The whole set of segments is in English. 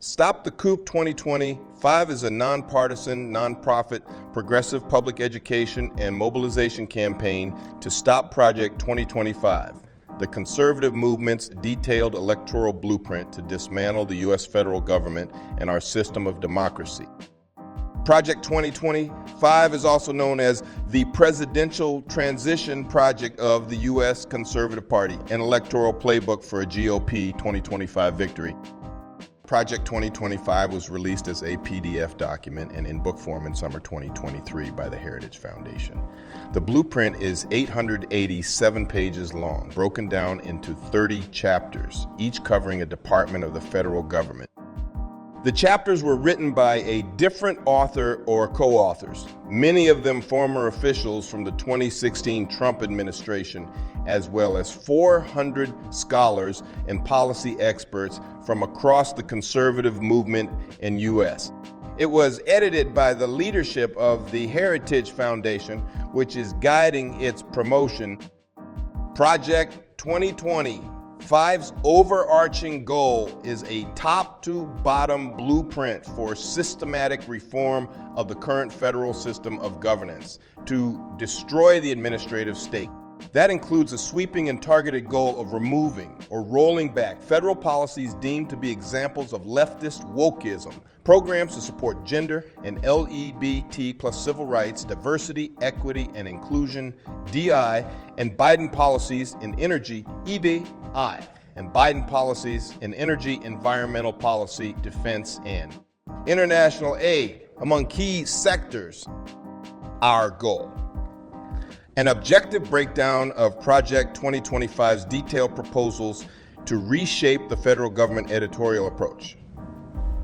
Stop the COUP 2025 is a nonpartisan, nonprofit, progressive public education and mobilization campaign to stop Project 2025, the conservative movement's detailed electoral blueprint to dismantle the U.S. federal government and our system of democracy. Project 2025 is also known as the Presidential Transition Project of the U.S. Conservative Party, an electoral playbook for a GOP 2025 victory. Project 2025 was released as a PDF document and in book form in summer 2023 by the Heritage Foundation. The blueprint is 887 pages long, broken down into 30 chapters, each covering a department of the federal government. The chapters were written by a different author or co-authors, many of them former officials from the 2016 Trump administration, as well as 400 scholars and policy experts from across the conservative movement in U.S. It was edited by the leadership of the Heritage Foundation, which is guiding its promotion. Project 2025's overarching goal is a top-to-bottom blueprint for systematic reform of the current federal system of governance to destroy the administrative state. That includes a sweeping and targeted goal of removing or rolling back federal policies deemed to be examples of leftist wokeism, programs to support gender and LGBT plus civil rights, diversity, equity, and inclusion, DI, and Biden policies in energy, EBI, and Biden policies in energy, environmental policy, defense, and international aid among key sectors. Our goal. An objective breakdown of Project 2025's detailed proposals to reshape the federal government editorial approach.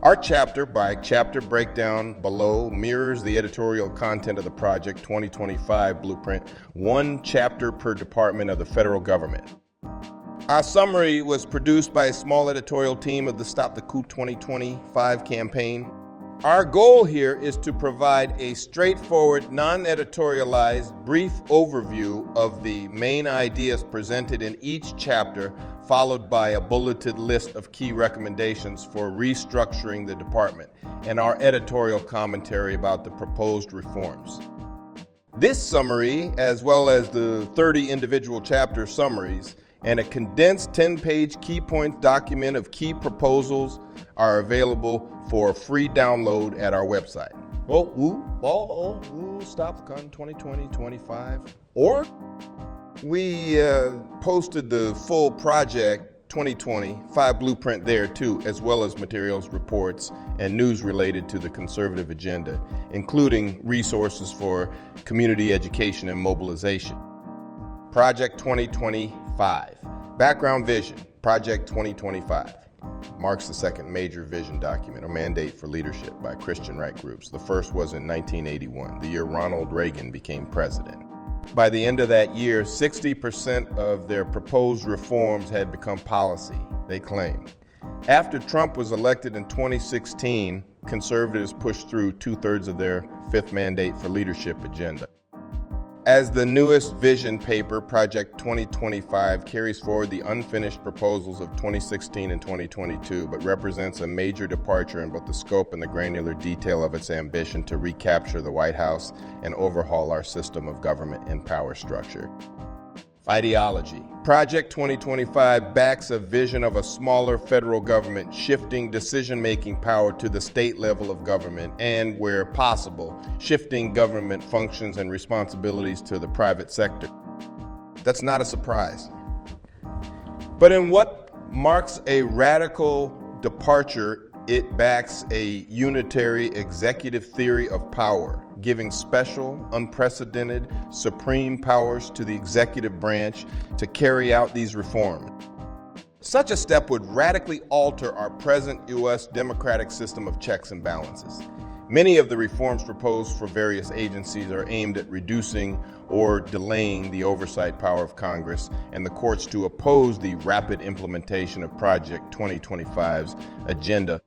Our chapter-by-chapter breakdown below mirrors the editorial content of the Project 2025 blueprint, one chapter per department of the federal government. Our summary was produced by a small editorial team of the Stop the COUP 2025 campaign. Our goal here is to provide a straightforward, non-editorialized, brief overview of the main ideas presented in each chapter, followed by a bulleted list of key recommendations for restructuring the department, and our editorial commentary about the proposed reforms. This summary, as well as the 30 individual chapter summaries, and a condensed 10-page key point document of key proposals are available for free download at our website. StopTheCon 2020-25. Or we posted the full Project 2025 blueprint there too, as well as materials, reports, and news related to the conservative agenda, including resources for community education and mobilization. Project 2025. Background vision. Project 2025 marks the second major vision document or mandate for leadership by Christian right groups. The first was in 1981, the year Ronald Reagan became president. By the end of that year, 60% of their proposed reforms had become policy, they claimed. After Trump was elected in 2016, conservatives pushed through 2/3 of their fifth mandate for leadership agenda. As the newest vision paper, Project 2025 carries forward the unfinished proposals of 2016 and 2022, but represents a major departure in both the scope and the granular detail of its ambition to recapture the White House and overhaul our system of government and power structure. Ideology. Project 2025 backs a vision of a smaller federal government, shifting decision-making power to the state level of government and, where possible, shifting government functions and responsibilities to the private sector. That's not a surprise. But in what marks a radical departure, it backs a unitary executive theory of power, giving special, unprecedented, supreme powers to the executive branch to carry out these reforms. Such a step would radically alter our present U.S. democratic system of checks and balances. Many of the reforms proposed for various agencies are aimed at reducing or delaying the oversight power of Congress and the courts to oppose the rapid implementation of Project 2025's agenda.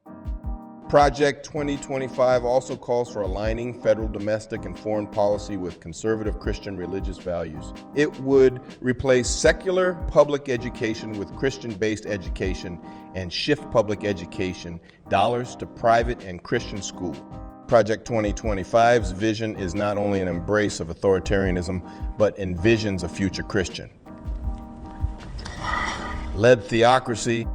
Project 2025 also calls for aligning federal, domestic, and foreign policy with conservative Christian religious values. It would replace secular public education with Christian-based education and shift public education dollars to private and Christian schools. Project 2025's vision is not only an embrace of authoritarianism, but envisions a future Christian. Led theocracy.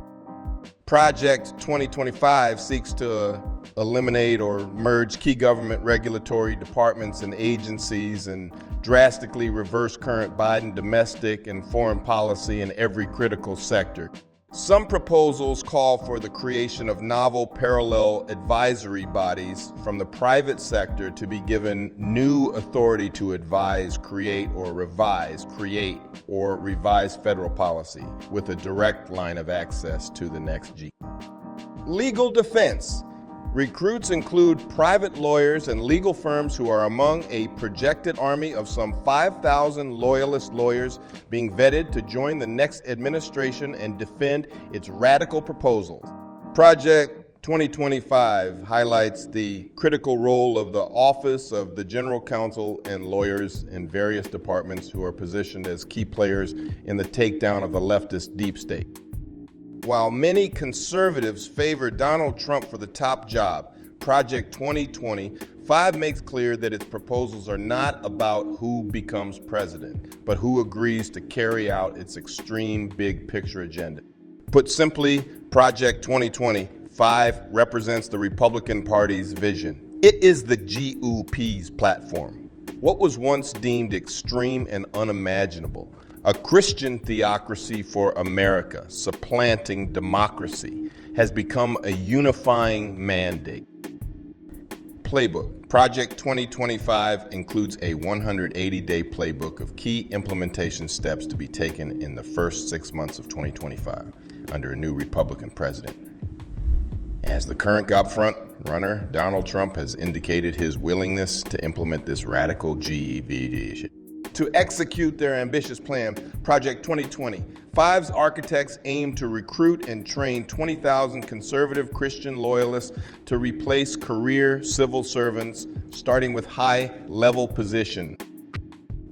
Project 2025 seeks to eliminate or merge key government regulatory departments and agencies and drastically reverse current Biden domestic and foreign policy in every critical sector. Some proposals call for the creation of novel parallel advisory bodies from the private sector to be given new authority to advise, create or revise federal policy with a direct line of access to the next G. Legal defense. Recruits include private lawyers and legal firms who are among a projected army of some 5,000 loyalist lawyers being vetted to join the next administration and defend its radical proposals. Project 2025 highlights the critical role of the Office of the General Counsel and lawyers in various departments who are positioned as key players in the takedown of the leftist deep state. While many conservatives favor Donald Trump for the top job, Project 2025 makes clear that its proposals are not about who becomes president, but who agrees to carry out its extreme big picture agenda. Put simply, Project 2025 represents the Republican Party's vision. It is the GOP's platform. What was once deemed extreme and unimaginable, a Christian theocracy for America, supplanting democracy, has become a unifying mandate. Playbook. Project 2025 includes a 180-day playbook of key implementation steps to be taken in the first 6 months of 2025 under a new Republican president. As the current COUP front runner, Donald Trump has indicated his willingness to implement this radical GEV. To execute their ambitious plan, Project 2025's architects aim to recruit and train 20,000 conservative Christian loyalists to replace career civil servants, starting with high-level positions.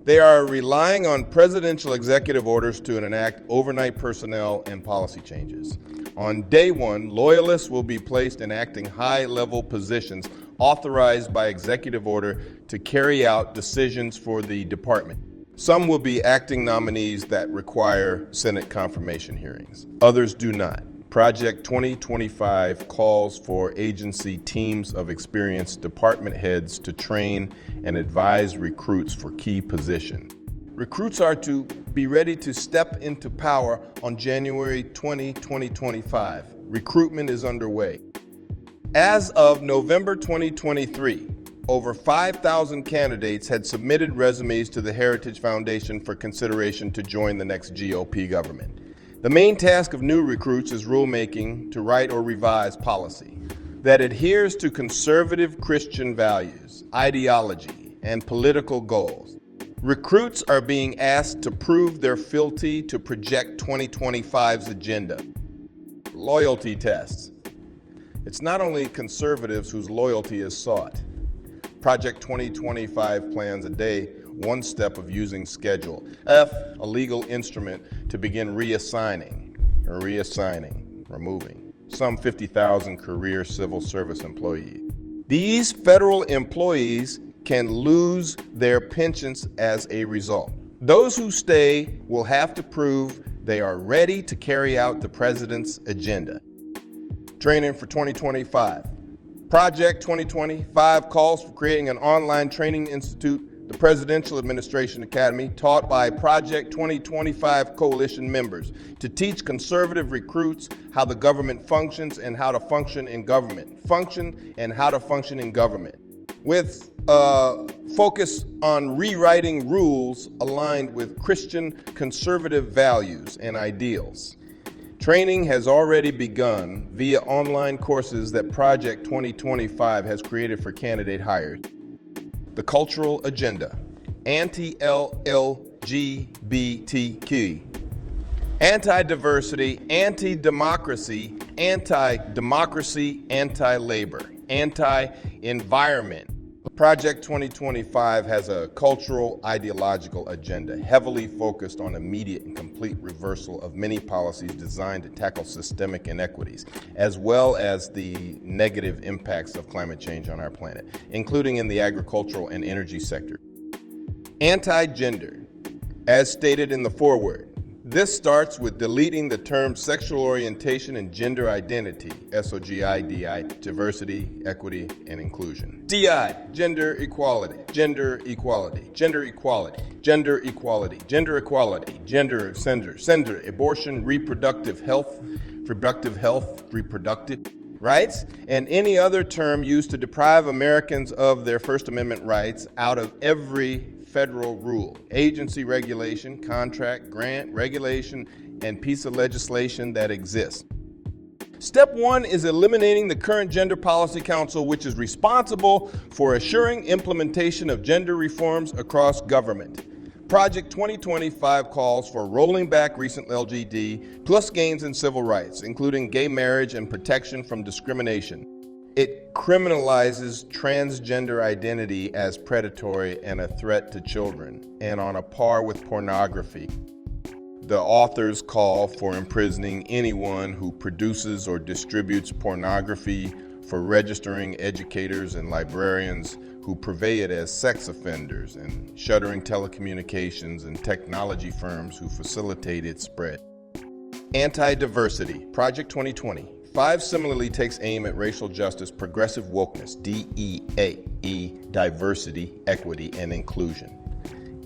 They are relying on presidential executive orders to enact overnight personnel and policy changes. On day one, loyalists will be placed in acting high-level positions authorized by executive order to carry out decisions for the department. Some will be acting nominees that require Senate confirmation hearings. Others do not. Project 2025 calls for agency teams of experienced department heads to train and advise recruits for key positions. Recruits are to be ready to step into power on January 20, 2025. Recruitment is underway. As of November 2023, over 5,000 candidates had submitted resumes to the Heritage Foundation for consideration to join the next GOP government. The main task of new recruits is rulemaking to write or revise policy that adheres to conservative Christian values, ideology, and political goals. Recruits are being asked to prove their fealty to Project 2025's agenda. Loyalty tests. It's not only conservatives whose loyalty is sought. Project 2025 plans a day, one step of using Schedule F, a legal instrument, to begin removing some 50,000 career civil service employees. These federal employees can lose their pensions as a result. Those who stay will have to prove they are ready to carry out the president's agenda. Training for 2025. Project 2025 calls for creating an online training institute, the Presidential Administration Academy, taught by Project 2025 coalition members to teach conservative recruits how the government functions and how to function in government. With a focus on rewriting rules aligned with Christian conservative values and ideals. Training has already begun via online courses that Project 2025 has created for candidate hires. The cultural agenda, anti-LGBTQ, anti-diversity, anti-democracy, anti-democracy, anti-labor, anti-environment. Project 2025 has a cultural, ideological agenda heavily focused on immediate and complete reversal of many policies designed to tackle systemic inequities, as well as the negative impacts of climate change on our planet, including in the agricultural and energy sector. Anti-gender, as stated in the foreword. This starts with deleting the terms sexual orientation and gender identity, SOGIDI, diversity, equity, and inclusion. DI, gender equality, gender equality, gender equality, gender equality, gender equality, gender, abortion, reproductive health, reproductive rights, and any other term used to deprive Americans of their First Amendment rights out of every federal rule, agency regulation, contract, grant, regulation, and piece of legislation that exists. Step one is eliminating the current Gender Policy Council, which is responsible for assuring implementation of gender reforms across government. Project 2025 calls for rolling back recent LGD, plus gains in civil rights, including gay marriage and protection from discrimination. It criminalizes transgender identity as predatory and a threat to children, and on a par with pornography. The authors call for imprisoning anyone who produces or distributes pornography, for registering educators and librarians who purvey it as sex offenders, and shuttering telecommunications and technology firms who facilitate its spread. Anti-diversity, Project 2020. 5 similarly takes aim at racial justice, progressive wokeness, DEAE, diversity, equity, and inclusion,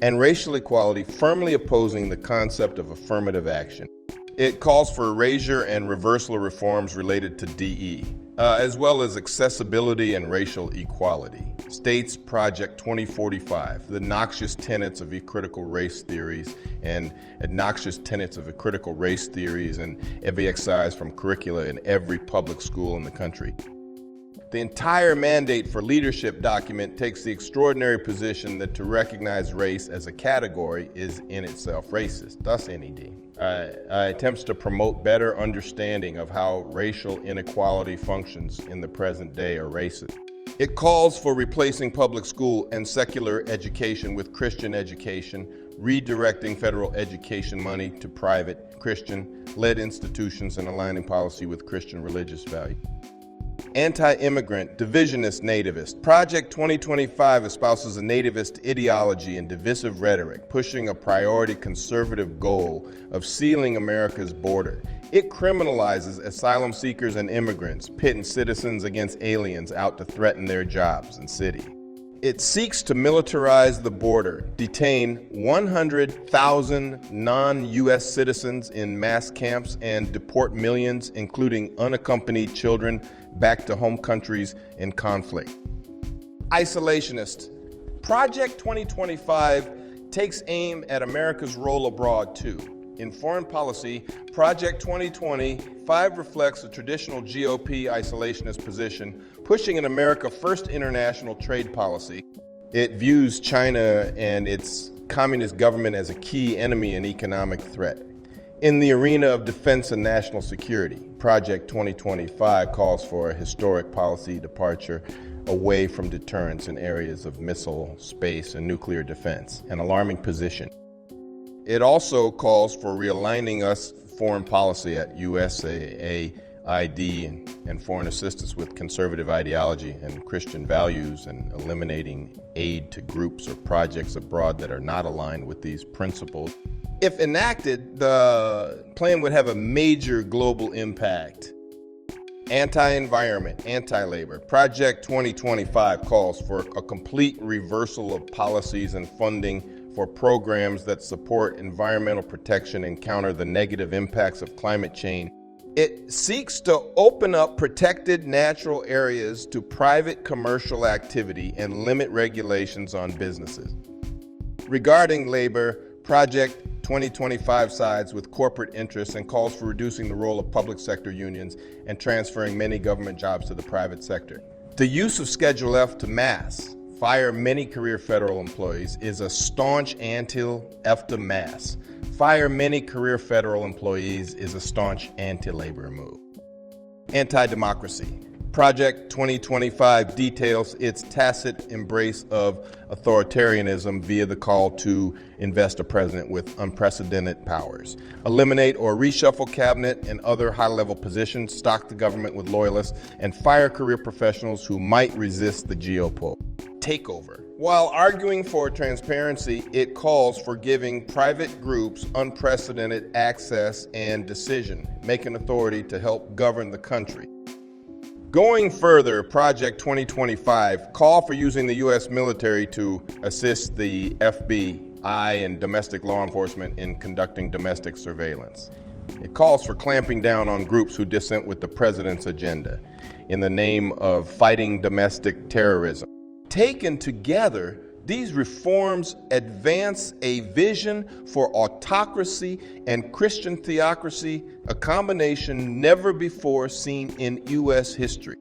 and racial equality, firmly opposing the concept of affirmative action. It calls for erasure and reversal of reforms related to DE, as well as accessibility and racial equality. States Project 2045, the noxious tenets of critical race theories and obnoxious tenets of critical race theories and every excised from curricula in every public school in the country. The entire mandate for leadership document takes the extraordinary position that to recognize race as a category is in itself racist, thus NED. Attempts to promote better understanding of how racial inequality functions in the present day are racist. It calls for replacing public school and secular education with Christian education, redirecting federal education money to private, Christian-led institutions and aligning policy with Christian religious values. Anti-immigrant, divisionist, nativist. Project 2025 espouses a nativist ideology and divisive rhetoric, pushing a priority conservative goal of sealing America's border. It criminalizes asylum seekers and immigrants, pitting citizens against aliens out to threaten their jobs and city. It seeks to militarize the border, detain 100,000 non-U.S. citizens in mass camps, and deport millions, including unaccompanied children, back to home countries in conflict. Isolationist. Project 2025 takes aim at America's role abroad too. In foreign policy, Project 2025 reflects a traditional GOP isolationist position, pushing an America First international trade policy. It views China and its communist government as a key enemy and economic threat. In the arena of defense and national security, Project 2025 calls for a historic policy departure away from deterrence in areas of missile, space, and nuclear defense, an alarming position. It also calls for realigning us foreign policy at USAID and foreign assistance with conservative ideology and Christian values, and eliminating aid to groups or projects abroad that are not aligned with these principles. If enacted, the plan would have a major global impact. Anti-environment, anti-labor. Project 2025 calls for a complete reversal of policies and funding for programs that support environmental protection and counter the negative impacts of climate change. It seeks to open up protected natural areas to private commercial activity and limit regulations on businesses. Regarding labor, Project 2025 sides with corporate interests and calls for reducing the role of public sector unions and transferring many government jobs to the private sector. The use of Schedule F to mass fire many career federal employees is a staunch anti-F to mass. Fire many career federal employees is a staunch anti-labor move. Anti-democracy. Project 2025 details its tacit embrace of authoritarianism via the call to invest a president with unprecedented powers, eliminate or reshuffle cabinet and other high-level positions, stock the government with loyalists, and fire career professionals who might resist the GOP. Takeover. While arguing for transparency, it calls for giving private groups unprecedented access and decision-making authority to help govern the country. Going further, Project 2025 call for using the U.S. military to assist the FBI and domestic law enforcement in conducting domestic surveillance. It calls for clamping down on groups who dissent with the president's agenda in the name of fighting domestic terrorism. Taken together, these reforms advance a vision for autocracy and Christian theocracy, a combination never before seen in U.S. history.